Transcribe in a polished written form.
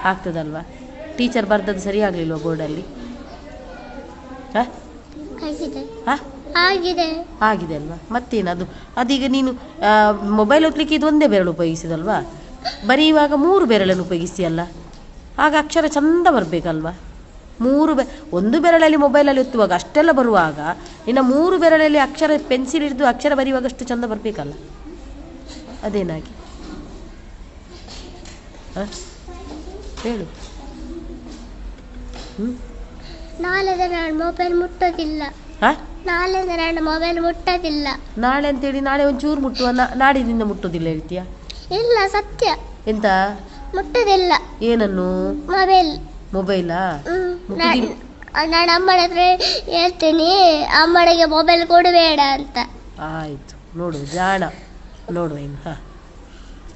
ಆಗ್ತದಲ್ವಾ? Teacher ಬರ್ದದ್ದು ಸರಿ ಆಗಲಿಲ್ವಾ ಬೋರ್ಡಲ್ಲಿ? ಆಗಿದೆ ಅಲ್ವಾ? ಮತ್ತೇನು ಅದು? ಅದೀಗ ನೀನು ಮೊಬೈಲ್ ಓದ್ಲಿಕ್ಕೆ ಇದು ಒಂದೇ ಬೆರಳು ಉಪಯೋಗಿಸಿದಲ್ವಾ? ಬರೆಯುವಾಗ 3 ಬೆರಳನ್ನು ಉಪಯೋಗಿಸ್ತೀಯಲ್ಲ, ಆಗ ಅಕ್ಷರ ಚಂದ ಬರಬೇಕಲ್ವಾ? ಒಂದು ಬೆರಳಲ್ಲಿ ಮೊಬೈಲಲ್ಲಿ ಒತ್ತುವಾಗ ಅಷ್ಟೆಲ್ಲ ಬರುವಾಗ ಇನ್ನು 3 ಬೆರಳಲ್ಲಿ ಅಕ್ಷರ ಪೆನ್ಸಿಲ್ ಹಿಡಿದು ಅಕ್ಷರ ಬರೆಯುವಾಗ ಅಷ್ಟು ಚಂದ ಬರಬೇಕಲ್ಲ? ಅದೇನಾಗಿ ಹೇಳು. ನಾಳೆ ನಾನು ಮೊಬೈಲ್ ಮುಟ್ಟೋದಿಲ್ಲ. ನಾಳೆ ಅಂತೇಳಿ ನಾಳೆ ಒಂಚೂರು ಮುಟ್ಟುವ, ನಾಡಿನಿಂದ ಮುಟ್ಟೋದಿಲ್ಲ ಹೇಳ್ತೀಯ? ಇಲ್ಲ, ಸತ್ಯ. ಎಂತ ಮುಟ್ಟೋದಿಲ್ಲ? ಏನನ್ನು? ಮೊಬೈಲಾ? ನಾನು ಅಮ್ಮನ ಹತ್ರ ಹೇಳ್ತೀನಿ, ಅಮ್ಮನಿಗೆ ಮೊಬೈಲ್ ಕೊಡಬೇಡ ಅಂತ. ಆಯ್ತು, ನೋಡು ಜಾಣ, ನೋಡುವ ಇನ್ನು.